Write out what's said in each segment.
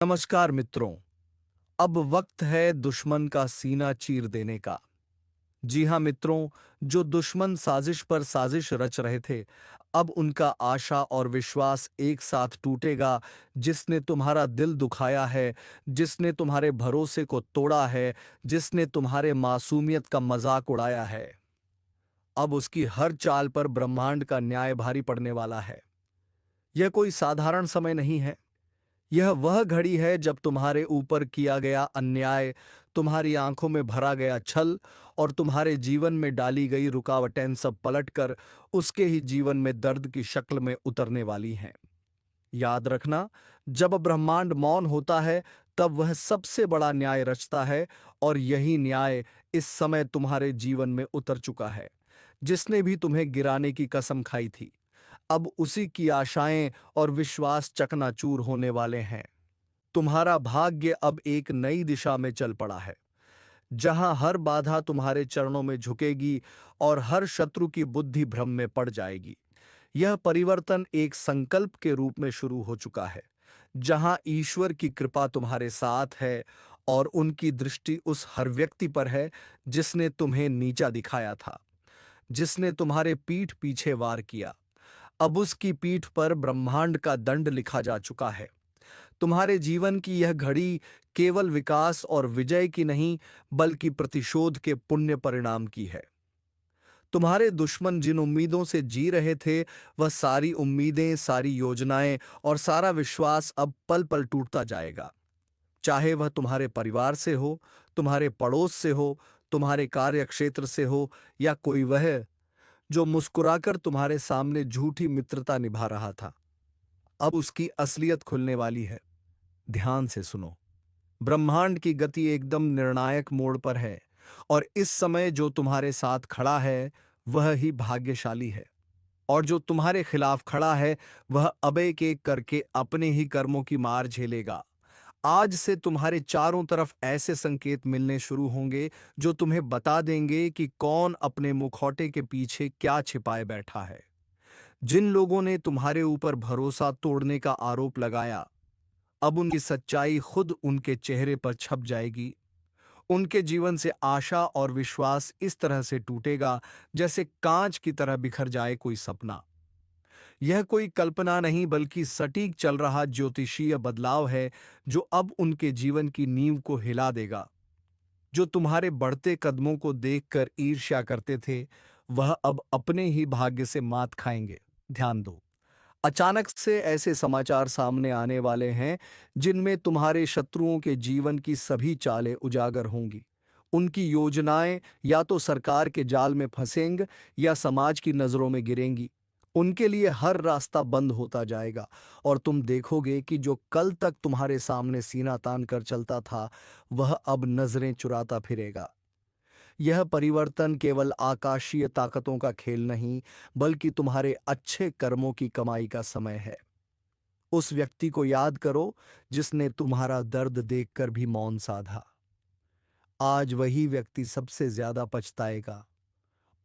नमस्कार मित्रों। अब वक्त है दुश्मन का सीना चीर देने का। जी हाँ मित्रों, जो दुश्मन साजिश पर साजिश रच रहे थे, अब उनका आशा और विश्वास एक साथ टूटेगा। जिसने तुम्हारा दिल दुखाया है, जिसने तुम्हारे भरोसे को तोड़ा है, जिसने तुम्हारे मासूमियत का मजाक उड़ाया है, अब उसकी हर चाल पर ब्रह्मांड का न्याय भारी पड़ने वाला है। यह कोई साधारण समय नहीं है। यह वह घड़ी है जब तुम्हारे ऊपर किया गया अन्याय, तुम्हारी आंखों में भरा गया छल और तुम्हारे जीवन में डाली गई रुकावटें सब पलटकर उसके ही जीवन में दर्द की शक्ल में उतरने वाली हैं। याद रखना, जब ब्रह्मांड मौन होता है, तब वह सबसे बड़ा न्याय रचता है, और यही न्याय इस समय तुम्हारे जीवन में उतर चुका है। जिसने भी तुम्हें गिराने की कसम खाई थी, अब उसी की आशाएं और विश्वास चकनाचूर होने वाले हैं। तुम्हारा भाग्य अब एक नई दिशा में चल पड़ा है, जहां हर बाधा तुम्हारे चरणों में झुकेगी और हर शत्रु की बुद्धि भ्रम में पड़ जाएगी। यह परिवर्तन एक संकल्प के रूप में शुरू हो चुका है, जहां ईश्वर की कृपा तुम्हारे साथ है और उनकी दृष्टि उस हर व्यक्ति पर है जिसने तुम्हें नीचा दिखाया था, जिसने तुम्हारे पीठ पीछे वार किया। अब उसकी पीठ पर ब्रह्मांड का दंड लिखा जा चुका है। तुम्हारे जीवन की यह घड़ी केवल विकास और विजय की नहीं, बल्कि प्रतिशोध के पुण्य परिणाम की है। तुम्हारे दुश्मन जिन उम्मीदों से जी रहे थे, वह सारी उम्मीदें, सारी योजनाएं और सारा विश्वास अब पल पल टूटता जाएगा। चाहे वह तुम्हारे परिवार से हो, तुम्हारे पड़ोस से हो, तुम्हारे कार्य क्षेत्र से हो, या कोई वह जो मुस्कुराकर तुम्हारे सामने झूठी मित्रता निभा रहा था। अब उसकी असलियत खुलने वाली है। ध्यान से सुनो। ब्रह्मांड की गति एकदम निर्णायक मोड़ पर है, और इस समय जो तुम्हारे साथ खड़ा है वह ही भाग्यशाली है, और जो तुम्हारे खिलाफ खड़ा है वह अब एक एक करके अपने ही कर्मों की मार झेलेगा। आज से तुम्हारे चारों तरफ ऐसे संकेत मिलने शुरू होंगे जो तुम्हें बता देंगे कि कौन अपने मुखौटे के पीछे क्या छिपाए बैठा है। जिन लोगों ने तुम्हारे ऊपर भरोसा तोड़ने का आरोप लगाया, अब उनकी सच्चाई खुद उनके चेहरे पर छप जाएगी। उनके जीवन से आशा और विश्वास इस तरह से टूटेगा जैसे कांच की तरह बिखर जाए कोई सपना। यह कोई कल्पना नहीं, बल्कि सटीक चल रहा ज्योतिषीय बदलाव है, जो अब उनके जीवन की नींव को हिला देगा। जो तुम्हारे बढ़ते कदमों को देखकर ईर्ष्या करते थे, वह अब अपने ही भाग्य से मात खाएंगे। ध्यान दो। अचानक से ऐसे समाचार सामने आने वाले हैं जिनमें तुम्हारे शत्रुओं के जीवन की सभी चालें उजागर होंगी। उनकी योजनाएं या तो सरकार के जाल में फंसेंगी या समाज की नजरों में गिरेंगी। उनके लिए हर रास्ता बंद होता जाएगा, और तुम देखोगे कि जो कल तक तुम्हारे सामने सीना तान कर चलता था, वह अब नजरें चुराता फिरेगा। यह परिवर्तन केवल आकाशीय ताकतों का खेल नहीं, बल्कि तुम्हारे अच्छे कर्मों की कमाई का समय है। उस व्यक्ति को याद करो जिसने तुम्हारा दर्द देखकर भी मौन साधा। आज वही व्यक्ति सबसे ज्यादा पछताएगा।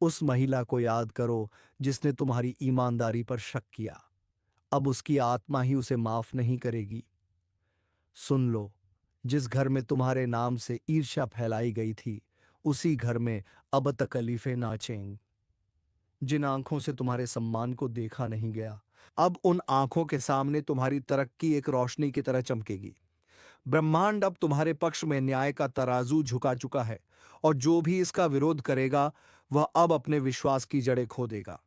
उस महिला को याद करो जिसने तुम्हारी ईमानदारी पर शक किया। अब उसकी आत्मा ही उसे माफ नहीं करेगी। सुन लो, जिस घर में तुम्हारे नाम से ईर्ष्या फैलाई गई थी, उसी घर में अब तकलीफें नाचेंगी। जिन आंखों से तुम्हारे सम्मान को देखा नहीं गया, अब उन आंखों के सामने तुम्हारी तरक्की एक रोशनी की तरह चमकेगी। ब्रह्मांड अब तुम्हारे पक्ष में न्याय का तराजू झुका चुका है, और जो भी इसका विरोध करेगा, वह अब अपने विश्वास की जड़ें खो देगा।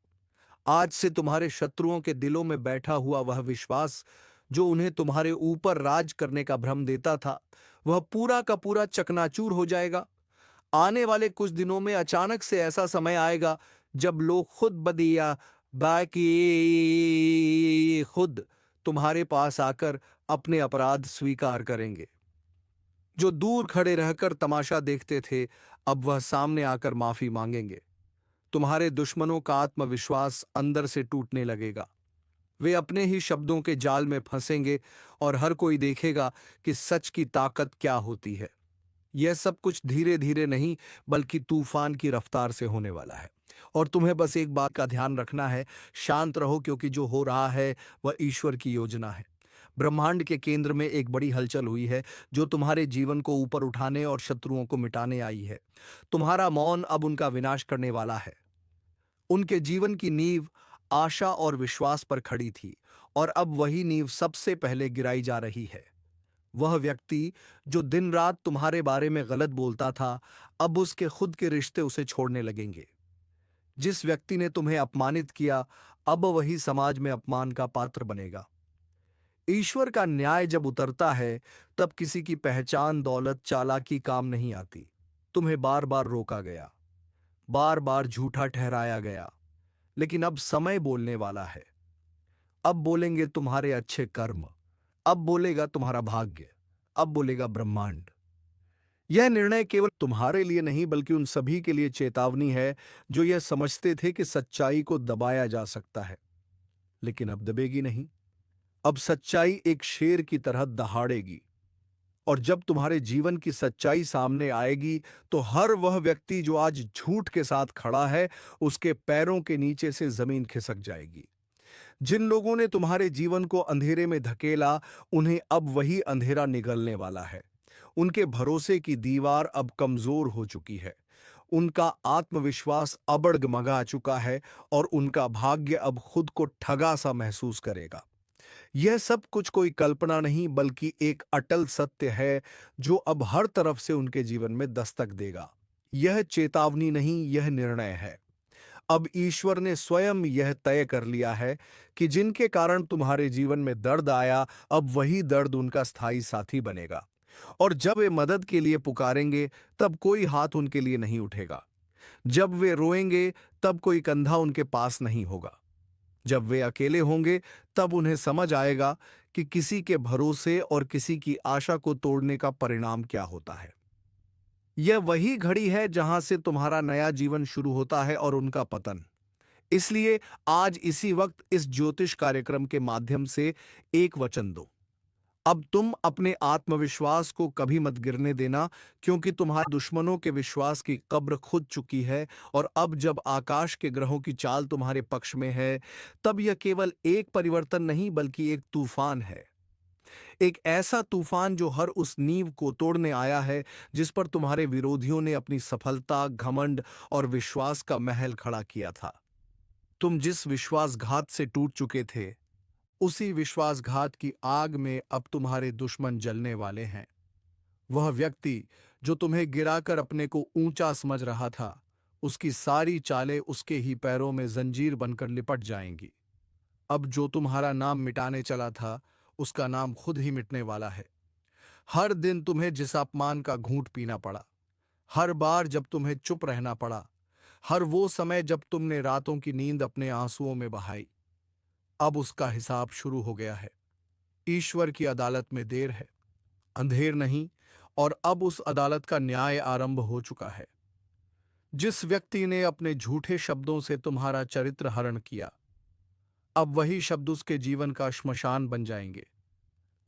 आज से तुम्हारे शत्रुओं के दिलों में बैठा हुआ वह विश्वास, जो उन्हें तुम्हारे ऊपर राज करने का भ्रम देता था, वह पूरा का पूरा चकनाचूर हो जाएगा। आने वाले कुछ दिनों में अचानक से ऐसा समय आएगा जब लोग खुद बदिया बाकी खुद तुम्हारे पास आकर अपने अपराध स्वीकार करेंगे। जो दूर खड़े रहकर तमाशा देखते थे, अब वह सामने आकर माफी मांगेंगे। तुम्हारे दुश्मनों का आत्मविश्वास अंदर से टूटने लगेगा। वे अपने ही शब्दों के जाल में फंसेंगे, और हर कोई देखेगा कि सच की ताकत क्या होती है। यह सब कुछ धीरे धीरे नहीं, बल्कि तूफान की रफ्तार से होने वाला है। और तुम्हें बस एक बात का ध्यान रखना है। शांत रहो, क्योंकि जो हो रहा है वह ईश्वर की योजना है। ब्रह्मांड के केंद्र में एक बड़ी हलचल हुई है जो तुम्हारे जीवन को ऊपर उठाने और शत्रुओं को मिटाने आई है। तुम्हारा मौन अब उनका विनाश करने वाला है। उनके जीवन की नींव आशा और विश्वास पर खड़ी थी और अब वही नींव सबसे पहले गिराई जा रही है। वह व्यक्ति जो दिन रात तुम्हारे बारे में गलत बोलता था, अब उसके खुद के रिश्ते उसे छोड़ने लगेंगे। जिस व्यक्ति ने तुम्हें अपमानित किया, अब वही समाज में अपमान का पात्र बनेगा। ईश्वर का न्याय जब उतरता है, तब किसी की पहचान, दौलत, चालाकी काम नहीं आती। तुम्हें बार बार रोका गया, बार बार झूठा ठहराया गया, लेकिन अब समय बोलने वाला है। अब बोलेंगे तुम्हारे अच्छे कर्म, अब बोलेगा तुम्हारा भाग्य, अब बोलेगा ब्रह्मांड। यह निर्णय केवल तुम्हारे लिए नहीं बल्कि उन सभी के लिए चेतावनी है जो यह समझते थे कि सच्चाई को दबाया जा सकता है, लेकिन अब दबेगी नहीं। अब सच्चाई एक शेर की तरह दहाड़ेगी। और जब तुम्हारे जीवन की सच्चाई सामने आएगी, तो हर वह व्यक्ति जो आज झूठ के साथ खड़ा है, उसके पैरों के नीचे से जमीन खिसक जाएगी। जिन लोगों ने तुम्हारे जीवन को अंधेरे में धकेला, उन्हें अब वही अंधेरा निगलने वाला है। उनके भरोसे की दीवार अब कमजोर हो चुकी है। उनका आत्मविश्वास अब डगमगा चुका है और उनका भाग्य अब खुद को ठगा सा महसूस करेगा। यह सब कुछ कोई कल्पना नहीं बल्कि एक अटल सत्य है जो अब हर तरफ से उनके जीवन में दस्तक देगा। यह चेतावनी नहीं, यह निर्णय है। अब ईश्वर ने स्वयं यह तय कर लिया है कि जिनके कारण तुम्हारे जीवन में दर्द आया, अब वही दर्द उनका स्थायी साथी बनेगा। और जब वे मदद के लिए पुकारेंगे, तब कोई हाथ उनके लिए नहीं उठेगा। जब वे रोएंगे, तब कोई कंधा उनके पास नहीं होगा। जब वे अकेले होंगे, तब उन्हें समझ आएगा कि किसी के भरोसे और किसी की आशा को तोड़ने का परिणाम क्या होता है। यह वही घड़ी है जहां से तुम्हारा नया जीवन शुरू होता है और उनका पतन। इसलिए आज इसी वक्त इस ज्योतिष कार्यक्रम के माध्यम से एक वचन दो। अब तुम अपने आत्मविश्वास को कभी मत गिरने देना, क्योंकि तुम्हारे दुश्मनों के विश्वास की कब्र खुद चुकी है। और अब जब आकाश के ग्रहों की चाल तुम्हारे पक्ष में है, तब यह केवल एक परिवर्तन नहीं बल्कि एक तूफान है। एक ऐसा तूफान जो हर उस नींव को तोड़ने आया है जिस पर तुम्हारे विरोधियों ने अपनी सफलता, घमंड और विश्वास का महल खड़ा किया था। तुम जिस विश्वासघात से टूट चुके थे, उसी विश्वासघात की आग में अब तुम्हारे दुश्मन जलने वाले हैं। वह व्यक्ति जो तुम्हें गिराकर अपने को ऊंचा समझ रहा था, उसकी सारी चालें उसके ही पैरों में जंजीर बनकर लिपट जाएंगी। अब जो तुम्हारा नाम मिटाने चला था, उसका नाम खुद ही मिटने वाला है। हर दिन तुम्हें जिस अपमान का घूंट पीना पड़ा, हर बार जब तुम्हें चुप रहना पड़ा, हर वो समय जब तुमने रातों की नींद अपने आंसुओं में बहाई, अब उसका हिसाब शुरू हो गया है। ईश्वर की अदालत में देर है, अंधेर नहीं। और अब उस अदालत का न्याय आरंभ हो चुका है। जिस व्यक्ति ने अपने झूठे शब्दों से तुम्हारा चरित्र हरण किया, अब वही शब्द उसके जीवन का श्मशान बन जाएंगे।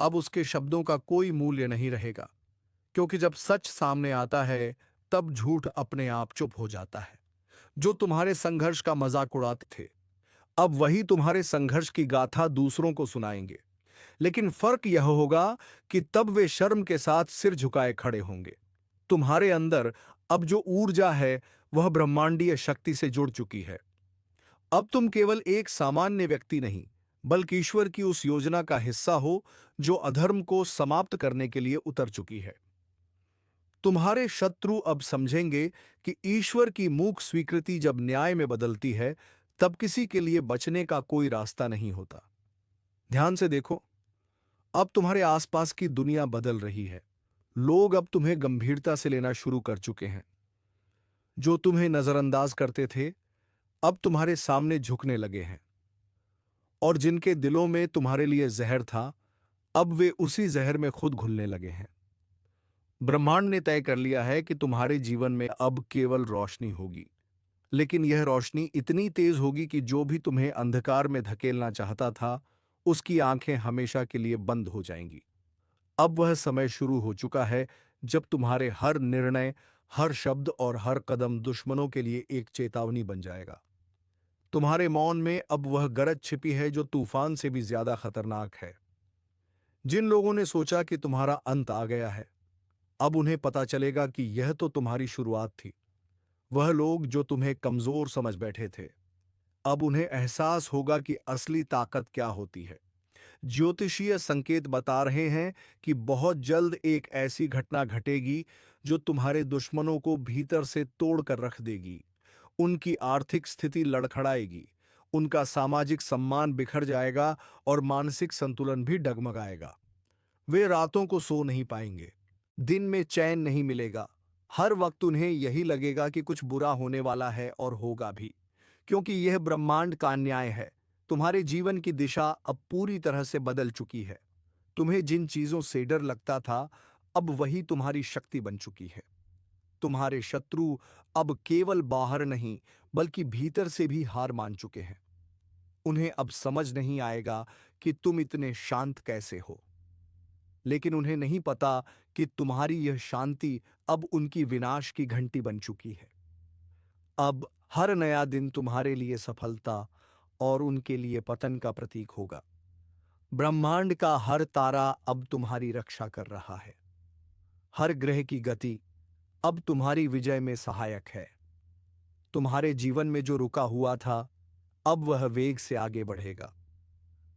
अब उसके शब्दों का कोई मूल्य नहीं रहेगा, क्योंकि जब सच सामने आता है, तब झूठ अपने आप चुप हो जाता है। जो तुम्हारे संघर्ष का मजाक उड़ाते थे, अब वही तुम्हारे संघर्ष की गाथा दूसरों को सुनाएंगे। लेकिन फर्क यह होगा कि तब वे शर्म के साथ सिर झुकाए खड़े होंगे। तुम्हारे अंदर अब जो ऊर्जा है, वह ब्रह्मांडीय शक्ति से जुड़ चुकी है। अब तुम केवल एक सामान्य व्यक्ति नहीं, बल्कि ईश्वर की उस योजना का हिस्सा हो जो अधर्म को समाप्त करने के लिए उतर चुकी है। तुम्हारे शत्रु अब समझेंगे कि ईश्वर की मूक स्वीकृति जब न्याय में बदलती है, तब किसी के लिए बचने का कोई रास्ता नहीं होता। ध्यान से देखो, अब तुम्हारे आसपास की दुनिया बदल रही है। लोग अब तुम्हें गंभीरता से लेना शुरू कर चुके हैं। जो तुम्हें नजरअंदाज करते थे, अब तुम्हारे सामने झुकने लगे हैं। और जिनके दिलों में तुम्हारे लिए जहर था, अब वे उसी जहर में खुद घुलने लगे हैं। ब्रह्मांड ने तय कर लिया है कि तुम्हारे जीवन में अब केवल रोशनी होगी, लेकिन यह रोशनी इतनी तेज होगी कि जो भी तुम्हें अंधकार में धकेलना चाहता था, उसकी आंखें हमेशा के लिए बंद हो जाएंगी। अब वह समय शुरू हो चुका है जब तुम्हारे हर निर्णय, हर शब्द और हर कदम दुश्मनों के लिए एक चेतावनी बन जाएगा। तुम्हारे मौन में अब वह गरज छिपी है जो तूफान से भी ज्यादा खतरनाक है। जिन लोगों ने सोचा कि तुम्हारा अंत आ गया है, अब उन्हें पता चलेगा कि यह तो तुम्हारी शुरुआत थी। वह लोग जो तुम्हें कमजोर समझ बैठे थे, अब उन्हें एहसास होगा कि असली ताकत क्या होती है। ज्योतिषीय संकेत बता रहे हैं कि बहुत जल्द एक ऐसी घटना घटेगी जो तुम्हारे दुश्मनों को भीतर से तोड़ कर रख देगी। उनकी आर्थिक स्थिति लड़खड़ाएगी, उनका सामाजिक सम्मान बिखर जाएगा और मानसिक संतुलन भी डगमगाएगा। वे रातों को सो नहीं पाएंगे, दिन में चैन नहीं मिलेगा। हर वक्त उन्हें यही लगेगा कि कुछ बुरा होने वाला है, और होगा भी, क्योंकि यह ब्रह्मांड का न्याय है। तुम्हारे जीवन की दिशा अब पूरी तरह से बदल चुकी है। तुम्हें जिन चीजों से डर लगता था, अब वही तुम्हारी शक्ति बन चुकी है। तुम्हारे शत्रु अब केवल बाहर नहीं, बल्कि भीतर से भी हार मान चुके हैं। उन्हें अब समझ नहीं आएगा कि तुम इतने शांत कैसे हो, लेकिन उन्हें नहीं पता कि तुम्हारी यह शांति अब उनकी विनाश की घंटी बन चुकी है। अब हर नया दिन तुम्हारे लिए सफलता और उनके लिए पतन का प्रतीक होगा। ब्रह्मांड का हर तारा अब तुम्हारी रक्षा कर रहा है। हर ग्रह की गति अब तुम्हारी विजय में सहायक है। तुम्हारे जीवन में जो रुका हुआ था, अब वह वेग से आगे बढ़ेगा।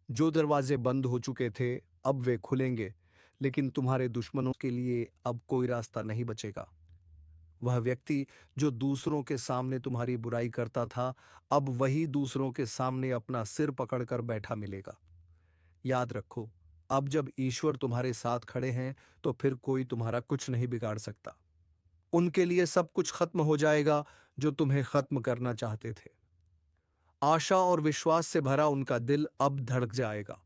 जो दरवाजे बंद हो चुके थे, अब वे खुलेंगे, लेकिन तुम्हारे दुश्मनों के लिए अब कोई रास्ता नहीं बचेगा। वह व्यक्ति जो दूसरों के सामने तुम्हारी बुराई करता था, अब वही दूसरों के सामने अपना सिर पकड़कर बैठा मिलेगा। याद रखो, अब जब ईश्वर तुम्हारे साथ खड़े हैं, तो फिर कोई तुम्हारा कुछ नहीं बिगाड़ सकता। उनके लिए सब कुछ खत्म हो जाएगा जो तुम्हें खत्म करना चाहते थे। आशा और विश्वास से भरा उनका दिल अब धड़क जाएगा।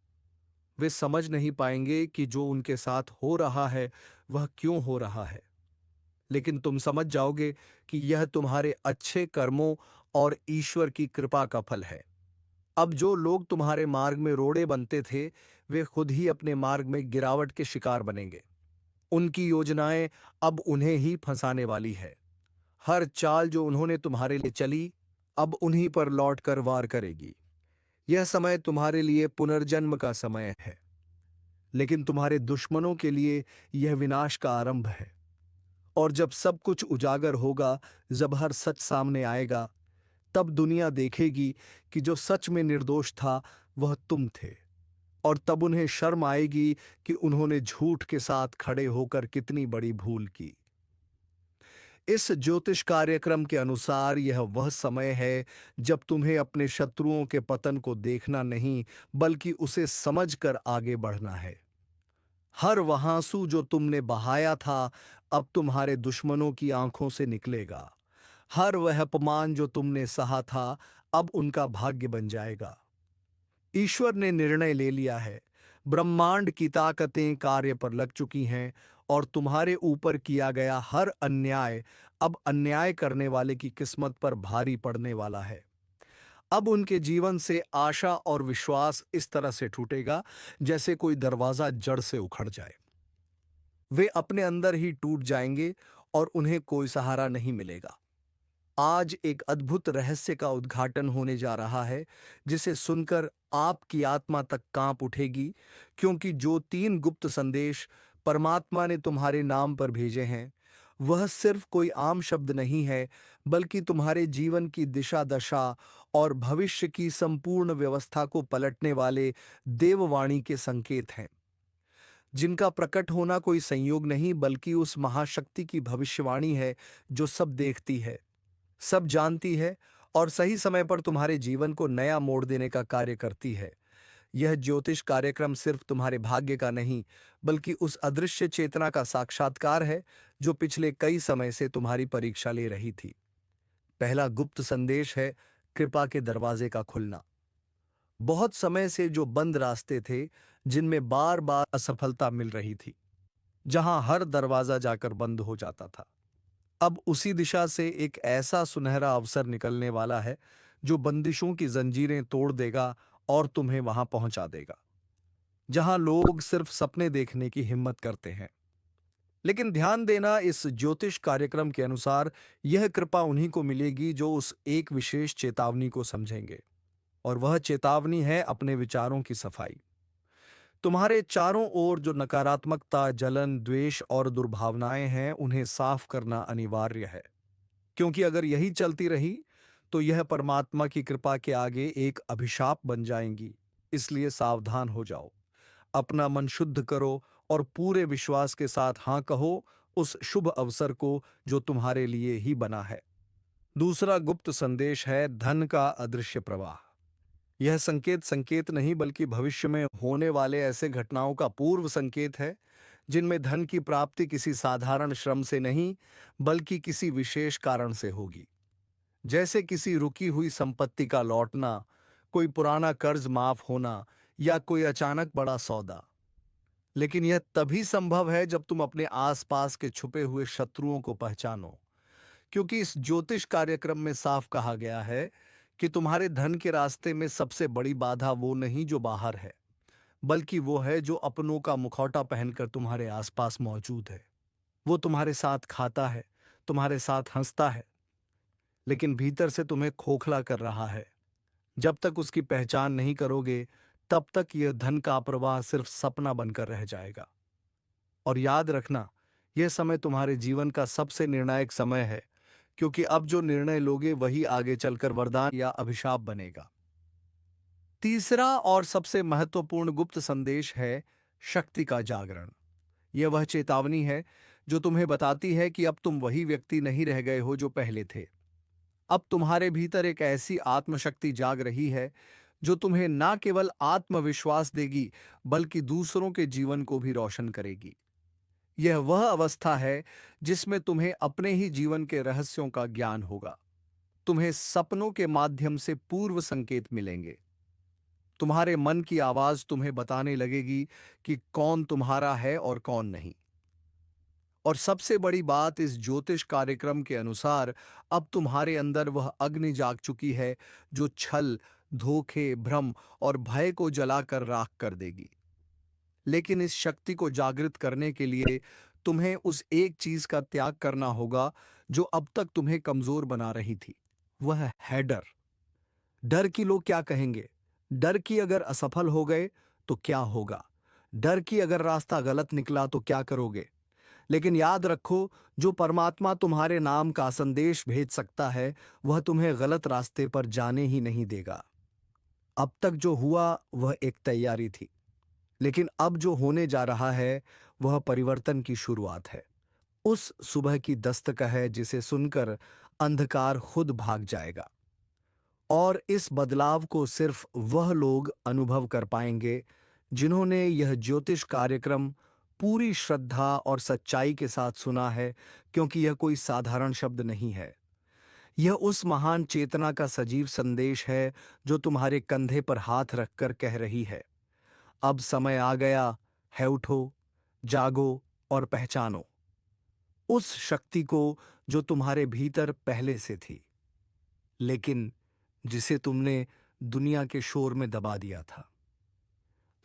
वे समझ नहीं पाएंगे कि जो उनके साथ हो रहा है वह क्यों हो रहा है, लेकिन तुम समझ जाओगे कि यह तुम्हारे अच्छे कर्मों और ईश्वर की कृपा का फल है। अब जो लोग तुम्हारे मार्ग में रोड़े बनते थे, वे खुद ही अपने मार्ग में गिरावट के शिकार बनेंगे। उनकी योजनाएं अब उन्हें ही फंसाने वाली है। हर चाल जो उन्होंने तुम्हारे लिए चली, अब उन्हीं पर लौट कर वार करेगी। यह समय तुम्हारे लिए पुनर्जन्म का समय है, लेकिन तुम्हारे दुश्मनों के लिए यह विनाश का आरंभ है। और जब सब कुछ उजागर होगा, जब हर सच सामने आएगा, तब दुनिया देखेगी कि जो सच में निर्दोष था वह तुम थे। और तब उन्हें शर्म आएगी कि उन्होंने झूठ के साथ खड़े होकर कितनी बड़ी भूल की। इस ज्योतिष कार्यक्रम के अनुसार यह वह समय है जब तुम्हें अपने शत्रुओं के पतन को देखना नहीं, बल्कि उसे समझकर आगे बढ़ना है। हर वह आंसू जो तुमने बहाया था, अब तुम्हारे दुश्मनों की आंखों से निकलेगा। हर वह अपमान जो तुमने सहा था, अब उनका भाग्य बन जाएगा। ईश्वर ने निर्णय ले लिया है। ब्रह्मांड की ताकतें कार्य पर लग चुकी हैं, और तुम्हारे ऊपर किया गया हर अन्याय अब अन्याय करने वाले की किस्मत पर भारी पड़ने वाला है। अब उनके जीवन से आशा और विश्वास इस तरह से टूटेगा जैसे कोई दरवाजा जड़ से उखड़ जाए। वे अपने अंदर ही टूट जाएंगे और उन्हें कोई सहारा नहीं मिलेगा। आज एक अद्भुत रहस्य का उद्घाटन होने जा रहा है, जिसे सुनकर आपकी आत्मा तक कांप उठेगी, क्योंकि जो 3 गुप्त संदेश परमात्मा ने तुम्हारे नाम पर भेजे हैं, वह सिर्फ कोई आम शब्द नहीं है, बल्कि तुम्हारे जीवन की दिशा दशा और भविष्य की संपूर्ण व्यवस्था को पलटने वाले देववाणी के संकेत हैं, जिनका प्रकट होना कोई संयोग नहीं, बल्कि उस महाशक्ति की भविष्यवाणी है जो सब देखती है, सब जानती है, और सही समय पर तुम्हारे जीवन को नया मोड़ देने का कार्य करती है। यह ज्योतिष कार्यक्रम सिर्फ तुम्हारे भाग्य का नहीं, बल्कि उस अदृश्य चेतना का साक्षात्कार है जो पिछले कई समय से तुम्हारी परीक्षा ले रही थी। पहला गुप्त संदेश है कृपा के दरवाजे का खुलना। बहुत समय से जो बंद रास्ते थे, जिनमें बार बार असफलता मिल रही थी, जहां हर दरवाजा जाकर बंद हो जाता था, अब उसी दिशा से एक ऐसा सुनहरा अवसर निकलने वाला है जो बंदिशों की जंजीरें तोड़ देगा और तुम्हें वहां पहुंचा देगा जहां लोग सिर्फ सपने देखने की हिम्मत करते हैं। लेकिन ध्यान देना, इस ज्योतिष कार्यक्रम के अनुसार यह कृपा उन्हीं को मिलेगी जो उस एक विशेष चेतावनी को समझेंगे, और वह चेतावनी है अपने विचारों की सफाई। तुम्हारे चारों ओर जो नकारात्मकता, जलन, द्वेष और दुर्भावनाएं हैं, उन्हें साफ करना अनिवार्य है। क्योंकि अगर यही चलती रही, तो यह परमात्मा की कृपा के आगे एक अभिशाप बन जाएंगी। इसलिए सावधान हो जाओ, अपना मन शुद्ध करो और पूरे विश्वास के साथ हाँ कहो उस शुभ अवसर को जो तुम्हारे लिए ही बना है। दूसरा गुप्त संदेश है धन का अदृश्य प्रवाह। यह संकेत संकेत नहीं बल्कि भविष्य में होने वाले ऐसे घटनाओं का पूर्व संकेत है जिनमें धन की प्राप्ति किसी साधारण श्रम से नहीं बल्कि किसी विशेष कारण से होगी। जैसे किसी रुकी हुई संपत्ति का लौटना, कोई पुराना कर्ज माफ होना या कोई अचानक बड़ा सौदा। लेकिन यह तभी संभव है जब तुम अपने आसपास के छुपे हुए शत्रुओं को पहचानो, क्योंकि इस ज्योतिष कार्यक्रम में साफ कहा गया है कि तुम्हारे धन के रास्ते में सबसे बड़ी बाधा वो नहीं जो बाहर है, बल्कि वो है जो अपनों का मुखौटा पहनकर तुम्हारे आसपास मौजूद है। वो तुम्हारे साथ खाता है, तुम्हारे साथ हंसता है, लेकिन भीतर से तुम्हें खोखला कर रहा है। जब तक उसकी पहचान नहीं करोगे, तब तक यह धन का प्रवाह सिर्फ सपना बनकर रह जाएगा। और याद रखना, यह समय तुम्हारे जीवन का सबसे निर्णायक समय है, क्योंकि अब जो निर्णय लोगे वही आगे चलकर वरदान या अभिशाप बनेगा। तीसरा और सबसे महत्वपूर्ण गुप्त संदेश है शक्ति का जागरण। यह वह चेतावनी है जो तुम्हें बताती है कि अब तुम वही व्यक्ति नहीं रह गए हो जो पहले थे। अब तुम्हारे भीतर एक ऐसी आत्मशक्ति जाग रही है जो तुम्हें ना केवल आत्मविश्वास देगी बल्कि दूसरों के जीवन को भी रोशन करेगी। यह वह अवस्था है जिसमें तुम्हें अपने ही जीवन के रहस्यों का ज्ञान होगा। तुम्हें सपनों के माध्यम से पूर्व संकेत मिलेंगे। तुम्हारे मन की आवाज तुम्हें बताने लगेगी कि कौन तुम्हारा है और कौन नहीं। और सबसे बड़ी बात, इस ज्योतिष कार्यक्रम के अनुसार अब तुम्हारे अंदर वह अग्नि जाग चुकी है जो छल, धोखे, भ्रम और भय को जलाकर राख कर देगी। लेकिन इस शक्ति को जागृत करने के लिए तुम्हें उस एक चीज का त्याग करना होगा जो अब तक तुम्हें कमजोर बना रही थी। वह है डर। डर कि लोग क्या कहेंगे, डर कि अगर असफल हो गए तो क्या होगा, डर कि अगर रास्ता गलत निकला तो क्या करोगे। लेकिन याद रखो, जो परमात्मा तुम्हारे नाम का संदेश भेज सकता है वह तुम्हें गलत रास्ते पर जाने ही नहीं देगा। अब तक जो हुआ वह एक तैयारी थी, लेकिन अब जो होने जा रहा है वह परिवर्तन की शुरुआत है। उस सुबह की दस्तक है जिसे सुनकर अंधकार खुद भाग जाएगा। और इस बदलाव को सिर्फ वह लोग अनुभव कर पाएंगे जिन्होंने यह ज्योतिष कार्यक्रम पूरी श्रद्धा और सच्चाई के साथ सुना है, क्योंकि यह कोई साधारण शब्द नहीं है। यह उस महान चेतना का सजीव संदेश है जो तुम्हारे कंधे पर हाथ रखकर कह रही है, अब समय आ गया है, उठो, जागो और पहचानो उस शक्ति को जो तुम्हारे भीतर पहले से थी, लेकिन जिसे तुमने दुनिया के शोर में दबा दिया था।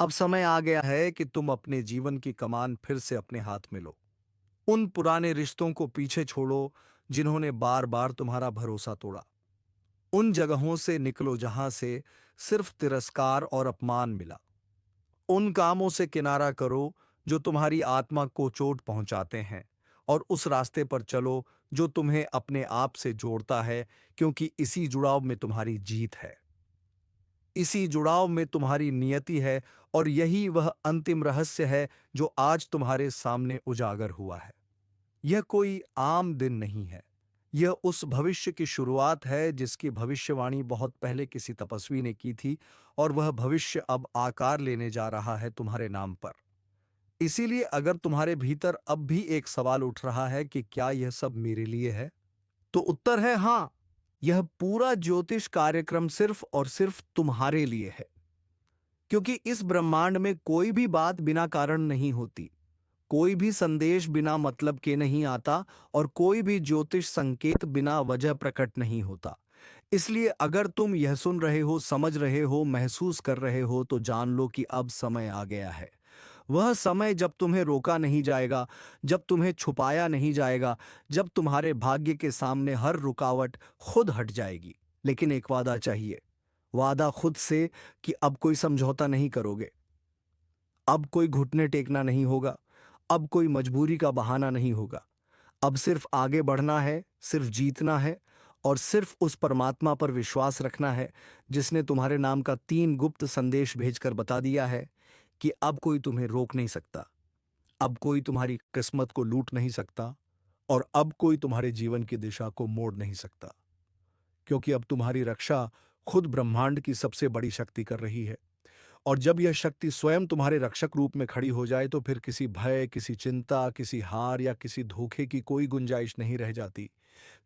अब समय आ गया है कि तुम अपने जीवन की कमान फिर से अपने हाथ में लो। उन पुराने रिश्तों को पीछे छोड़ो जिन्होंने बार बार तुम्हारा भरोसा तोड़ा। उन जगहों से निकलो जहां से सिर्फ तिरस्कार और अपमान मिला। उन कामों से किनारा करो जो तुम्हारी आत्मा को चोट पहुंचाते हैं, और उस रास्ते पर चलो जो तुम्हें अपने आप से जोड़ता है, क्योंकि इसी जुड़ाव में तुम्हारी जीत है, इसी जुड़ाव में तुम्हारी नियति है, और यही वह अंतिम रहस्य है जो आज तुम्हारे सामने उजागर हुआ है। यह कोई आम दिन नहीं है, यह उस भविष्य की शुरुआत है जिसकी भविष्यवाणी बहुत पहले किसी तपस्वी ने की थी, और वह भविष्य अब आकार लेने जा रहा है तुम्हारे नाम पर। इसीलिए अगर तुम्हारे भीतर अब भी एक सवाल उठ रहा है कि क्या यह सब मेरे लिए है, तो उत्तर है हां। यह पूरा ज्योतिष कार्यक्रम सिर्फ और सिर्फ तुम्हारे लिए है, क्योंकि इस ब्रह्मांड में कोई भी बात बिना कारण नहीं होती, कोई भी संदेश बिना मतलब के नहीं आता, और कोई भी ज्योतिष संकेत बिना वजह प्रकट नहीं होता। इसलिए अगर तुम यह सुन रहे हो, समझ रहे हो, महसूस कर रहे हो, तो जान लो कि अब समय आ गया है। वह समय जब तुम्हें रोका नहीं जाएगा, जब तुम्हें छुपाया नहीं जाएगा, जब तुम्हारे भाग्य के सामने हर रुकावट खुद हट जाएगी। लेकिन एक वादा चाहिए, वादा खुद से कि अब कोई समझौता नहीं करोगे। अब कोई घुटने टेकना नहीं होगा, अब कोई मजबूरी का बहाना नहीं होगा। अब सिर्फ आगे बढ़ना है, सिर्फ जीतना है और सिर्फ उस परमात्मा पर विश्वास रखना है जिसने तुम्हारे नाम का 3 गुप्त संदेश भेजकर बता दिया है कि अब कोई तुम्हें रोक नहीं सकता, अब कोई तुम्हारी किस्मत को लूट नहीं सकता और अब कोई तुम्हारे जीवन की दिशा को मोड़ नहीं सकता, क्योंकि अब तुम्हारी रक्षा खुद ब्रह्मांड की सबसे बड़ी शक्ति कर रही है। और जब यह शक्ति स्वयं तुम्हारे रक्षक रूप में खड़ी हो जाए तो फिर किसी भय, किसी चिंता, किसी हार या किसी धोखे की कोई गुंजाइश नहीं रह जाती,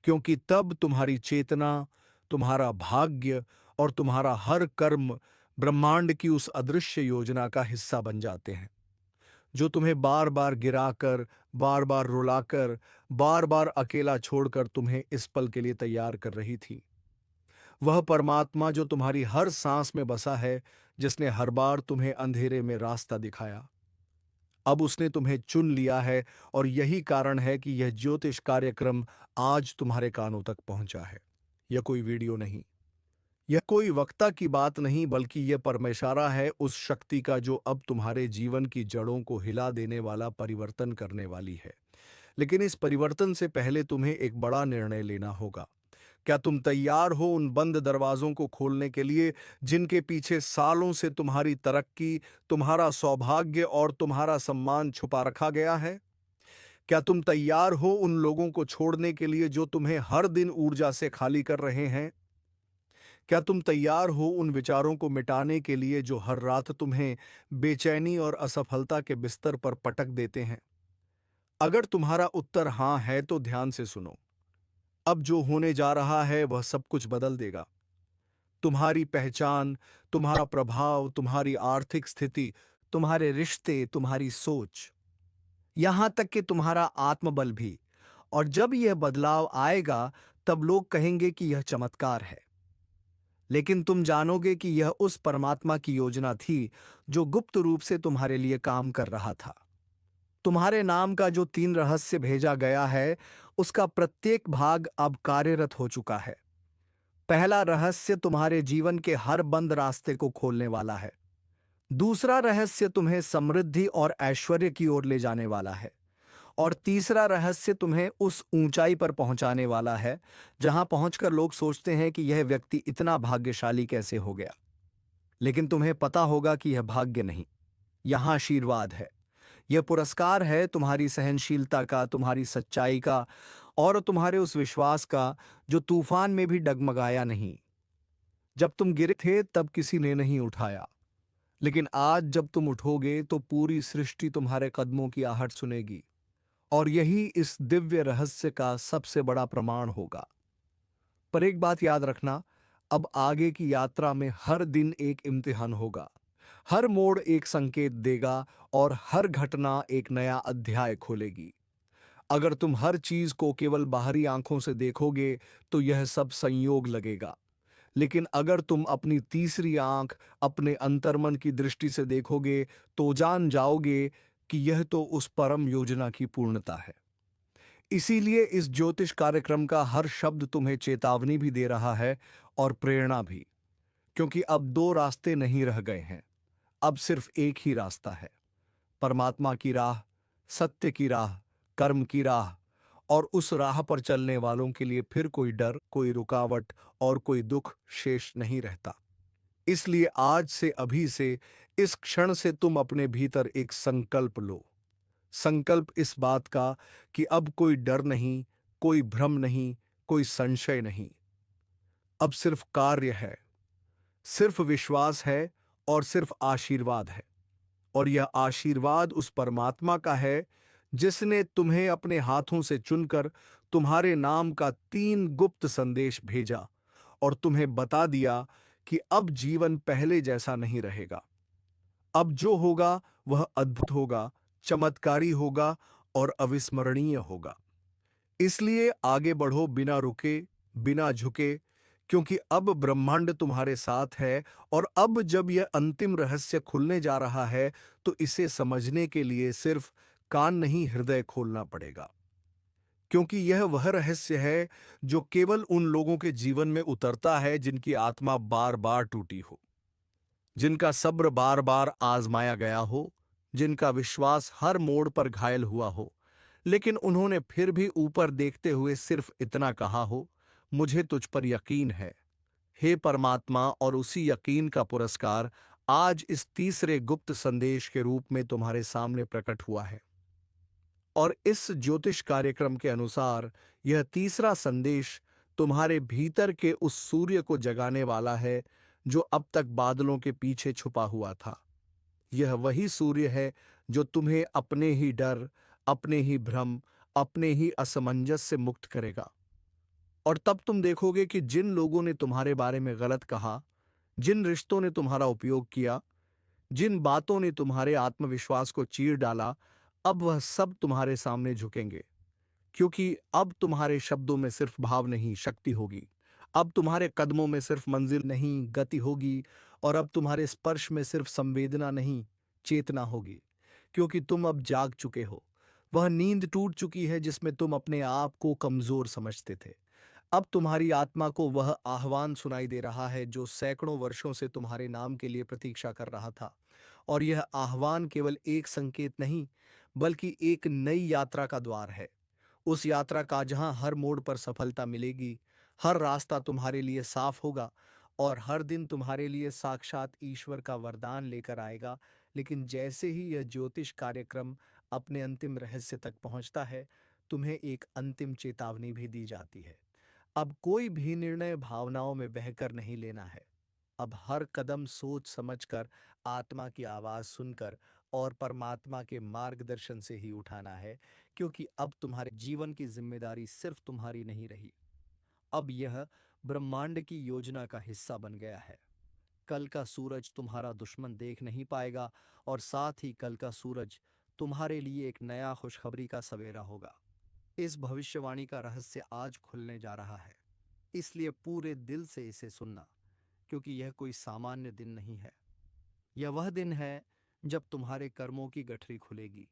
क्योंकि तब तुम्हारी चेतना, तुम्हारा भाग्य और तुम्हारा हर कर्म ब्रह्मांड की उस अदृश्य योजना का हिस्सा बन जाते हैं, जो तुम्हें बार बार गिराकर, बार बार रुलाकर, बार बार अकेला छोड़कर तुम्हें इस पल के लिए तैयार कर रही थी। वह परमात्मा जो तुम्हारी हर सांस में बसा है, जिसने हर बार तुम्हें अंधेरे में रास्ता दिखाया, अब उसने तुम्हें चुन लिया है और यही कारण है कि यह ज्योतिष कार्यक्रम आज तुम्हारे कानों तक पहुंचा है। यह कोई वीडियो नहीं, यह कोई वक्ता की बात नहीं, बल्कि यह परमेशारा है उस शक्ति का जो अब तुम्हारे जीवन की जड़ों को हिला देने वाला परिवर्तन करने वाली है। लेकिन इस परिवर्तन से पहले तुम्हें एक बड़ा निर्णय लेना होगा। क्या तुम तैयार हो उन बंद दरवाजों को खोलने के लिए जिनके पीछे सालों से तुम्हारी तरक्की, तुम्हारा सौभाग्य और तुम्हारा सम्मान छुपा रखा गया है? क्या तुम तैयार हो उन लोगों को छोड़ने के लिए जो तुम्हें हर दिन ऊर्जा से खाली कर रहे हैं? क्या तुम तैयार हो उन विचारों को मिटाने के लिए जो हर रात तुम्हें बेचैनी और असफलता के बिस्तर पर पटक देते हैं? अगर तुम्हारा उत्तर हाँ है तो ध्यान से सुनो। अब जो होने जा रहा है वह सब कुछ बदल देगा। तुम्हारी पहचान, तुम्हारा प्रभाव, तुम्हारी आर्थिक स्थिति, तुम्हारे रिश्ते, तुम्हारी सोच, यहां तक कि तुम्हारा आत्मबल भी। और जब यह बदलाव आएगा तब लोग कहेंगे कि यह चमत्कार है, लेकिन तुम जानोगे कि यह उस परमात्मा की योजना थी जो गुप्त रूप से तुम्हारे लिए काम कर रहा था। तुम्हारे नाम का जो 3 रहस्य भेजा गया है, उसका प्रत्येक भाग अब कार्यरत हो चुका है। पहला रहस्य तुम्हारे जीवन के हर बंद रास्ते को खोलने वाला है। दूसरा रहस्य तुम्हें समृद्धि और ऐश्वर्य की ओर ले जाने वाला है। और तीसरा रहस्य तुम्हें उस ऊंचाई पर पहुंचाने वाला है जहां पहुंचकर लोग सोचते हैं कि यह व्यक्ति इतना भाग्यशाली कैसे हो गया। लेकिन तुम्हें पता होगा कि यह भाग्य नहीं, यहां आशीर्वाद है। यह पुरस्कार है तुम्हारी सहनशीलता का, तुम्हारी सच्चाई का और तुम्हारे उस विश्वास का जो तूफान में भी डगमगाया नहीं। जब तुम गिरे थे तब किसी ने नहीं उठाया, लेकिन आज जब तुम उठोगे तो पूरी सृष्टि तुम्हारे कदमों की आहट सुनेगी। और यही इस दिव्य रहस्य का सबसे बड़ा प्रमाण होगा। पर एक बात याद रखना, अब आगे की यात्रा में हर दिन एक इम्तिहान होगा। हर मोड़ एक संकेत देगा और हर घटना एक नया अध्याय खोलेगी। अगर तुम हर चीज को केवल बाहरी आंखों से देखोगे तो यह सब संयोग लगेगा, लेकिन अगर तुम अपनी तीसरी आंख, अपने अंतर्मन की दृष्टि से देखोगे तो जान जाओगे कि यह तो उस परम योजना की पूर्णता है। इसीलिए इस ज्योतिष कार्यक्रम का हर शब्द तुम्हें चेतावनी भी दे रहा है और प्रेरणा भी, क्योंकि अब 2 रास्ते नहीं रह गए हैं, अब सिर्फ एक ही रास्ता है। परमात्मा की राह, सत्य की राह, कर्म की राह। और उस राह पर चलने वालों के लिए फिर कोई डर, कोई रुकावट और कोई दुख शेष नहीं रहता। इसलिए आज से, अभी से, इस क्षण से तुम अपने भीतर एक संकल्प लो। संकल्प इस बात का कि अब कोई डर नहीं, कोई भ्रम नहीं, कोई संशय नहीं। अब सिर्फ कार्य है, सिर्फ विश्वास है और सिर्फ आशीर्वाद है। और यह आशीर्वाद उस परमात्मा का है जिसने तुम्हें अपने हाथों से चुनकर तुम्हारे नाम का 3 गुप्त संदेश भेजा और तुम्हें बता दिया कि अब जीवन पहले जैसा नहीं रहेगा। अब जो होगा वह अद्भुत होगा, चमत्कारी होगा और अविस्मरणीय होगा। इसलिए आगे बढ़ो बिना रुके, बिना झुके, क्योंकि अब ब्रह्मांड तुम्हारे साथ है। और अब जब यह अंतिम रहस्य खुलने जा रहा है तो इसे समझने के लिए सिर्फ कान नहीं, हृदय खोलना पड़ेगा, क्योंकि यह वह रहस्य है जो केवल उन लोगों के जीवन में उतरता है जिनकी आत्मा बार बार टूटी हो, जिनका सब्र बार बार आजमाया गया हो, जिनका विश्वास हर मोड़ पर घायल हुआ हो, लेकिन उन्होंने फिर भी ऊपर देखते हुए सिर्फ इतना कहा हो, मुझे तुझ पर यकीन है। हे परमात्मा, और उसी यकीन का पुरस्कार आज इस तीसरे गुप्त संदेश के रूप में तुम्हारे सामने प्रकट हुआ है। और इस ज्योतिष कार्यक्रम के अनुसार यह तीसरा संदेश तुम्हारे भीतर के उस सूर्य को जगाने वाला है जो अब तक बादलों के पीछे छुपा हुआ था। यह वही सूर्य है जो तुम्हें अपने ही डर, अपने ही भ्रम, अपने ही असमंजस से मुक्त करेगा। और तब तुम देखोगे कि जिन लोगों ने तुम्हारे बारे में गलत कहा, जिन रिश्तों ने तुम्हारा उपयोग किया, जिन बातों ने तुम्हारे आत्मविश्वास को चीर डाला, अब वह सब तुम्हारे सामने झुकेंगे। क्योंकि अब तुम्हारे शब्दों में सिर्फ भाव नहीं, शक्ति होगी। अब तुम्हारे कदमों में सिर्फ मंजिल नहीं, गति होगी। और अब तुम्हारे स्पर्श में सिर्फ संवेदना नहीं, चेतना होगी। क्योंकि तुम अब जाग चुके हो। वह नींद टूट चुकी है जिसमें तुम अपने आप को कमजोर समझते थे। अब तुम्हारी आत्मा को वह आह्वान सुनाई दे रहा है जो सैकड़ों वर्षों से तुम्हारे नाम के लिए प्रतीक्षा कर रहा था। और यह आह्वान केवल एक संकेत नहीं, बल्कि एक नई यात्रा का द्वार है। उस यात्रा का जहां हर मोड़ पर सफलता मिलेगी, हर रास्ता तुम्हारे लिए साफ होगा, और हर दिन तुम्हारे लिए साक्षात ईश्वर का वरदान लेकर आएगा। लेकिन जैसे ही यह ज्योतिष कार्यक्रम अपने अंतिम रहस्य तक पहुंचता है, तुम्हें एक अंतिम चेतावनी भी दी जाती है। अब कोई भी निर्णय भावनाओं में बहकर नहीं लेना है। अब हर कदम सोच समझकर, आत्मा की आवाज सुनकर और परमात्मा के मार्गदर्शन से ही उठाना है। क्योंकि अब तुम्हारे जीवन की जिम्मेदारी सिर्फ तुम्हारी नहीं रही, अब यह ब्रह्मांड की योजना का हिस्सा बन गया है। कल का सूरज तुम्हारा दुश्मन देख नहीं पाएगा, और साथ ही कल का सूरज तुम्हारे लिए एक नया खुशखबरी का सवेरा होगा। इस भविष्यवाणी का रहस्य आज खुलने जा रहा है, इसलिए पूरे दिल से इसे सुनना। क्योंकि यह कोई सामान्य दिन नहीं है। यह वह दिन है जब तुम्हारे कर्मों की गठरी खुलेगी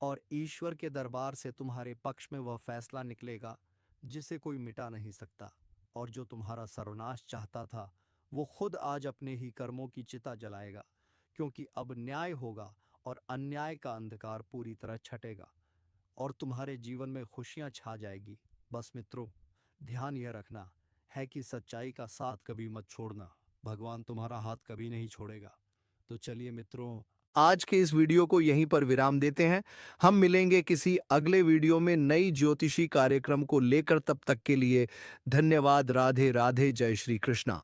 और ईश्वर के दरबार से तुम्हारे पक्ष में वह फैसला निकलेगा जिसे कोई मिटा नहीं सकता। और जो तुम्हारा सर्वनाश चाहता था, वो खुद आज अपने ही कर्मों की चिता जलाएगा। क्योंकि अब न्याय होगा और अन्याय का अंधकार पूरी तरह छटेगा, और तुम्हारे जीवन में खुशियां छा जाएगी। बस मित्रों, ध्यान यह रखना है कि सच्चाई का साथ कभी मत छोड़ना। भगवान तुम्हारा हाथ कभी नहीं छोड़ेगा। तो चलिए मित्रों, आज के इस वीडियो को यहीं पर विराम देते हैं। हम मिलेंगे किसी अगले वीडियो में नई ज्योतिषी कार्यक्रम को लेकर। तब तक के लिए धन्यवाद। राधे राधे। जय श्री कृष्णा।